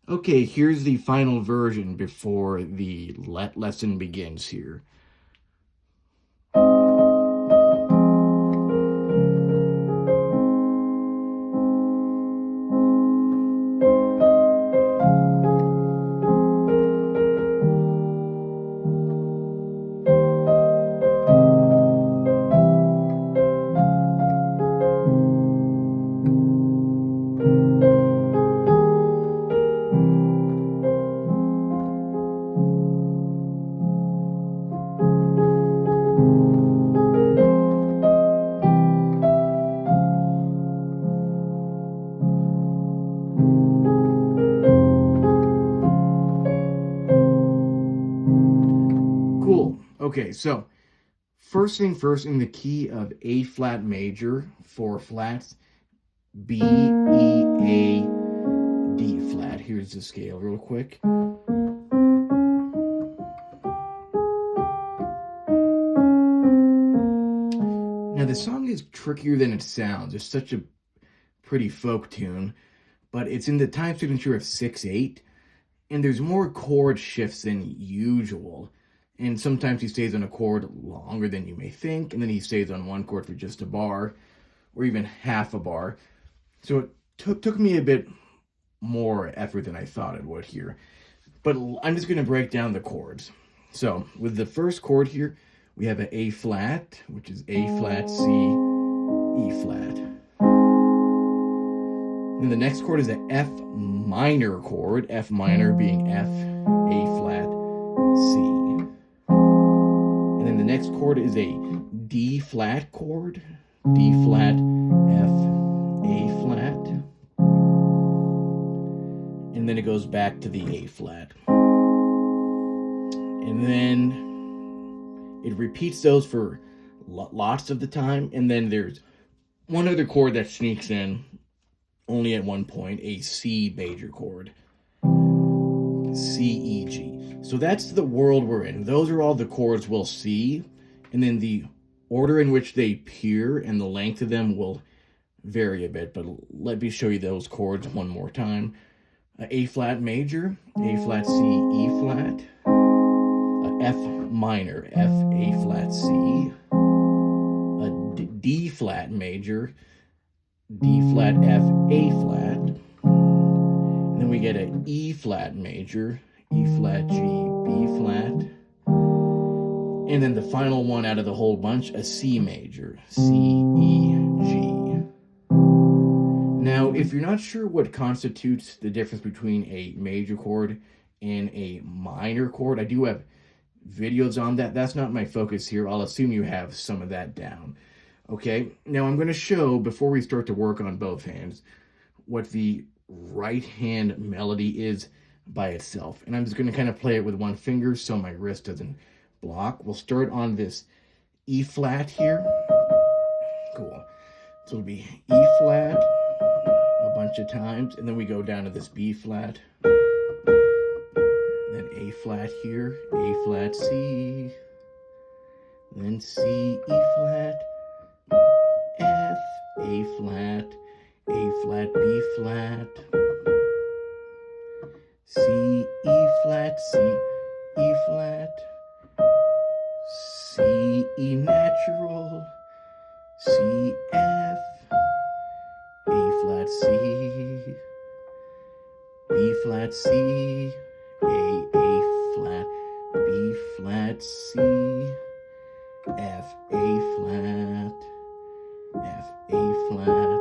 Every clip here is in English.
Okay, here's the final version before the lesson begins here. Cool. Okay, so first thing first, in the key of A flat major, four flats, B, E, A, D flat. Here's the scale real quick. Now, the song is trickier than it sounds. It's such a pretty folk tune, but it's in the time signature of 6/8, and there's more chord shifts than usual. And sometimes he stays on a chord longer than you may think, and then he stays on one chord for just a bar, or even half a bar. So it took me a bit more effort than I thought it would here. But I'm just going to break down the chords. So with the first chord here, we have an A flat, which is A flat, C, E flat. Then the next chord is an F minor chord, F minor being F, A flat, C. And then the next chord is a D flat chord, D flat, F, A flat. And then it goes back to the A flat. And then it repeats those for lots of the time. And then there's one other chord that sneaks in only at one point, a C major chord. C, E, G. So that's the world we're in. Those are all the chords we'll see. And then the order in which they appear and the length of them will vary a bit. But let me show you those chords one more time. A flat major, A flat, C, E flat. F minor, F, A flat, C. A D flat major, D flat, F, A flat. And then we get an E flat major, E flat, G, B flat. And then the final one out of the whole bunch, a C major, C, E, G. Now, if you're not sure what constitutes the difference between a major chord and a minor chord, I do have videos on that. That's not my focus here. I'll assume you have some of that down. Okay, now I'm going to show, before we start to work on both hands, what the right hand melody is by itself. And I'm just going to kind of play it with one finger so my wrist doesn't block. We'll start on this E flat here. Cool. So it'll be E flat a bunch of times, and then we go down to this B flat, then A flat here, A flat, C, then C, E flat, F, A flat, B flat, C, E flat, C, E flat, C, E natural, C, F, A flat, C, B flat, C, A flat, B flat, C, F, A flat, F, A flat.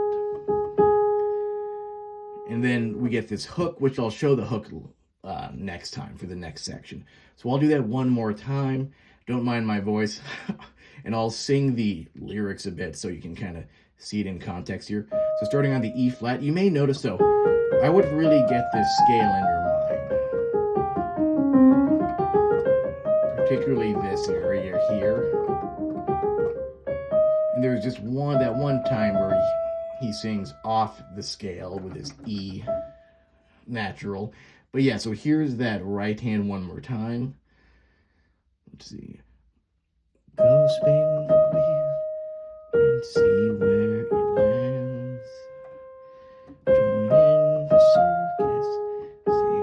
And then we get this hook, which I'll show the hook next time for the next section. So I'll do that one more time. Don't mind my voice. And I'll sing the lyrics a bit so you can kind of see it in context here. So starting on the E flat, you may notice though, I would really get this scale in your mind. Particularly this area here. And there's just that one time where he sings off the scale with his E natural. But yeah, so here's that right hand one more time. Let's see. Go spin the wheel and see where it lands. Join in the circus, see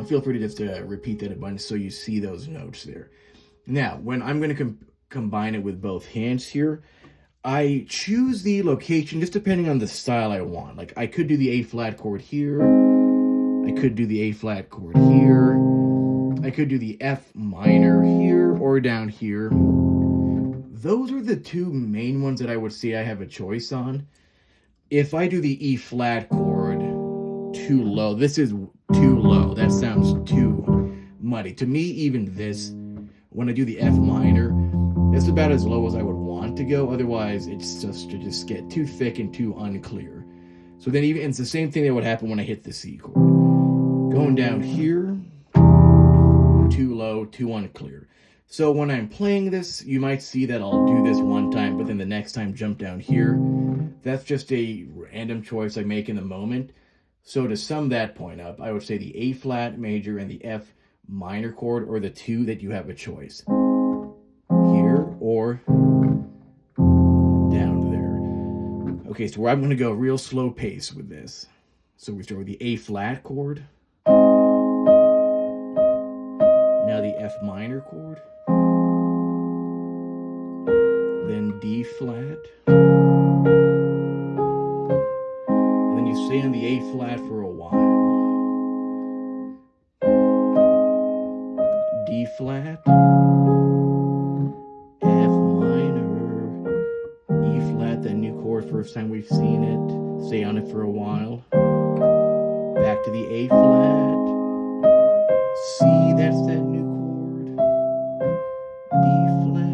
feel free to just repeat that a bunch so you see those notes there. Now, when I'm going to combine it with both hands here, I choose the location just depending on the style I want. Like, I could do the A flat chord here. I could do the A flat chord here. I could do the F minor here or down here. Those are the two main ones that I would say I have a choice on. If I do the E flat chord too low, this is too low. That sounds too muddy. To me, even this, when I do the F minor, that's about as low as I would want to go. Otherwise, it's just get too thick and too unclear. So then even it's the same thing that would happen when I hit the C chord. Going down here, too low, too unclear. So when I'm playing this, you might see that I'll do this one time, but then the next time jump down here. That's just a random choice I make in the moment. So to sum that point up, I would say the A flat major and the F minor chord are the two that you have a choice. Here or down there. Okay, so I'm going to go real slow pace with this. So we start with the A flat chord. Now the F minor chord. Then D flat. And then you stay on the A flat for a while. D flat. F minor. E flat, that new chord, first time we've seen it. Stay on it for a while. Back to the A flat. C, that's that new chord. D flat.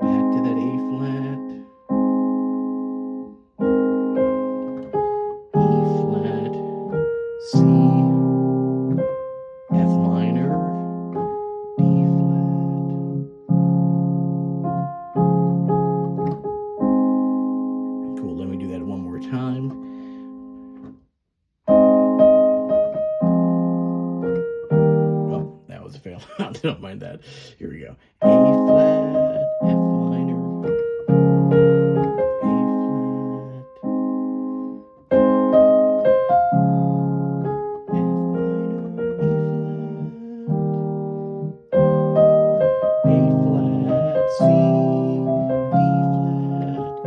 Back to that A flat. E flat. C. F minor. D flat. Cool, let me do that one more time. A fail. I don't mind that. Here we go. A flat, F minor, A flat, F minor, E flat, A flat, C, D flat, A flat, C, F minor,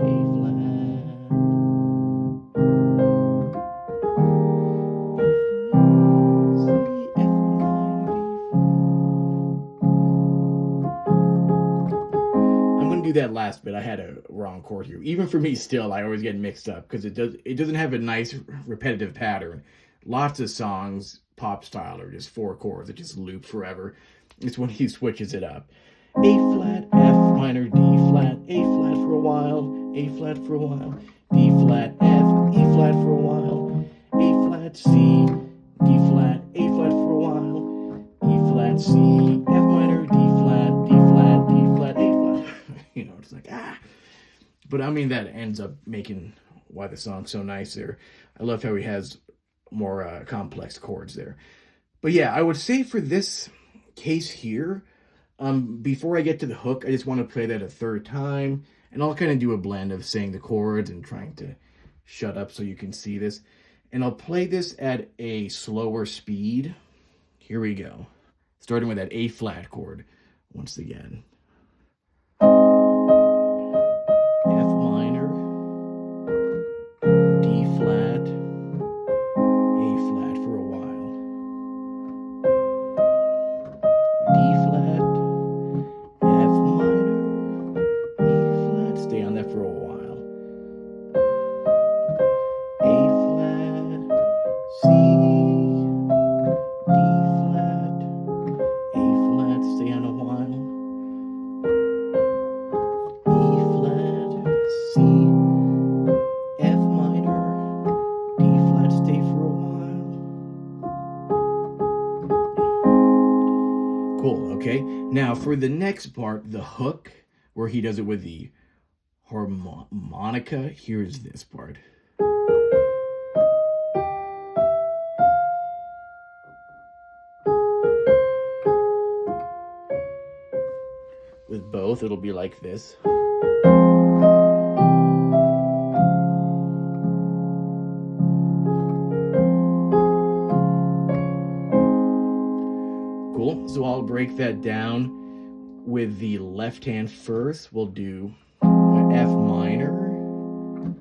do that last bit. I had a wrong chord here. Even for me still, I always get mixed up because it doesn't have a nice repetitive pattern. Lots of songs, pop style, are just 4 chords that just loop forever. It's when he switches it up. A flat, F minor, D flat, A flat for a while, A flat for a while, D flat, F, E flat for a while, A flat, C, D flat, A flat for a while, E flat, C, F minor, D flat, D flat, D flat, A flat. You know, it's like, ah. But I mean, that ends up making why the song's so nice there. I love how he has more complex chords there. But yeah, I would say for this case here, before I get to the hook, I just want to play that a third time. And I'll kind of do a blend of saying the chords and trying to shut up so you can see this. And I'll play this at a slower speed. Here we go. Starting with that A flat chord once again. F minor, D flat, A flat for a while, D flat, F minor, E flat, stay on that for a while, A flat, C, D flat, A flat, stay on a while, C, F minor, D flat, stay for a while. Cool, okay. Now for the next part, the hook, where he does it with the harmonica, here's this part. With both, it'll be like this. break that down with the left hand first, we'll do an F minor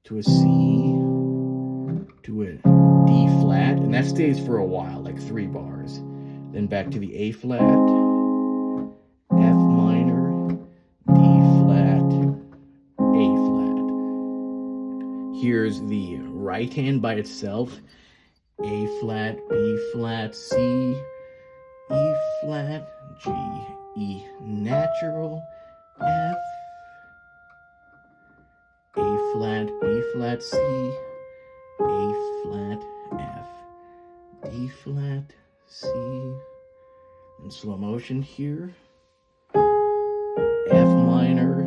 to a C to a D flat, and that stays for a while, like 3 bars. Then back to the A flat, F minor, D flat, A flat. Here's the right hand by itself. A flat, B flat, C, E flat, G, E natural, F, A flat, B flat, C, A flat, F, D flat, C, in slow motion here, F minor,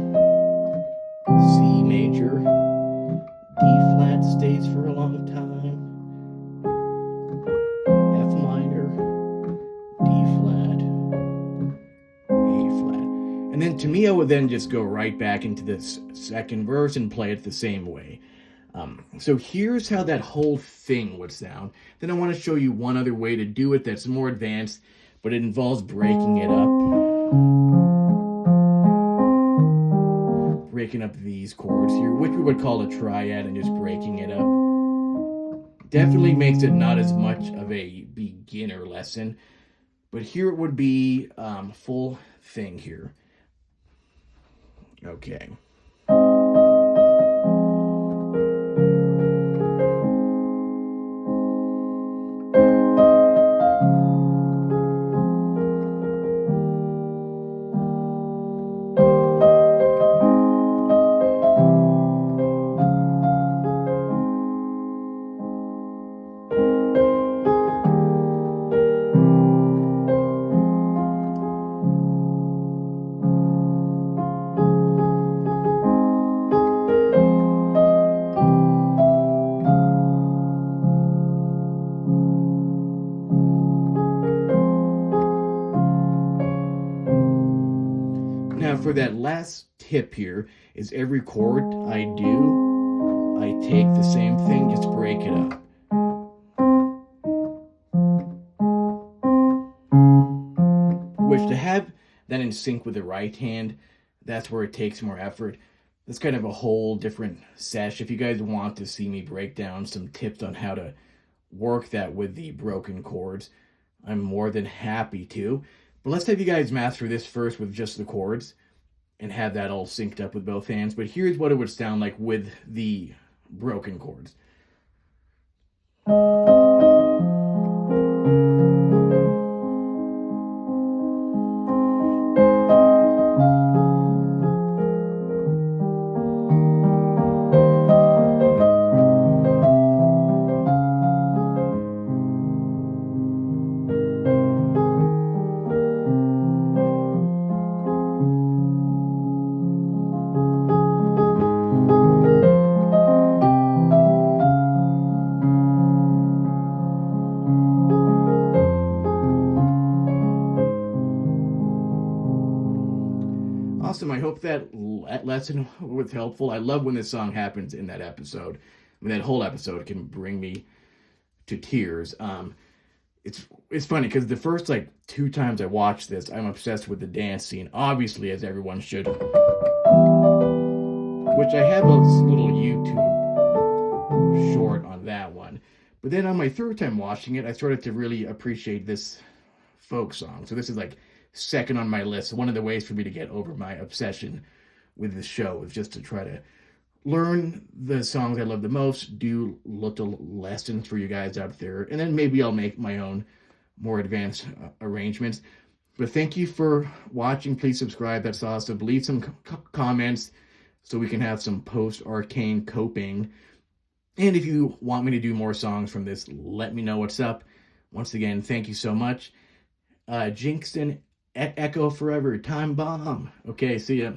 C major, D flat stays for a long time, F minor, D flat, A flat. And then to me, I would then just go right back into this second verse and play it the same way. So here's how that whole thing would sound. Then I want to show you one other way to do it that's more advanced, but it involves breaking it up. Breaking up these chords here, which we would call a triad, and just breaking it up. Definitely makes it not as much of a beginner lesson, but here it would be full thing here. Okay. Now for that last tip here is every chord I do, I take the same thing, just break it up. Which to have that in sync with the right hand, that's where it takes more effort. That's kind of a whole different sesh. If you guys want to see me break down some tips on how to work that with the broken chords, I'm more than happy to. But let's have you guys master this first with just the chords and have that all synced up with both hands. But here's what it would sound like with the broken chords. Awesome. I hope that lesson was helpful. I love when this song happens in that episode. I mean, that whole episode can bring me to tears. It's funny because the first 2 times I watched this, I'm obsessed with the dance scene, obviously, as everyone should. Which I have a little YouTube short on that one. But then on my 3rd time watching it, I started to really appreciate this folk song. So this is second on my list. One of the ways for me to get over my obsession with the show is just to try to learn the songs I love the most, do little lessons for you guys out there, and then maybe I'll make my own more advanced arrangements. But thank you for watching. Please subscribe. That's awesome. Leave some comments so we can have some post-Arcane coping. And if you want me to do more songs from this, let me know what's up. Once again, thank you so much. Jinxton, Echo Forever, Time Bomb. Okay, see ya.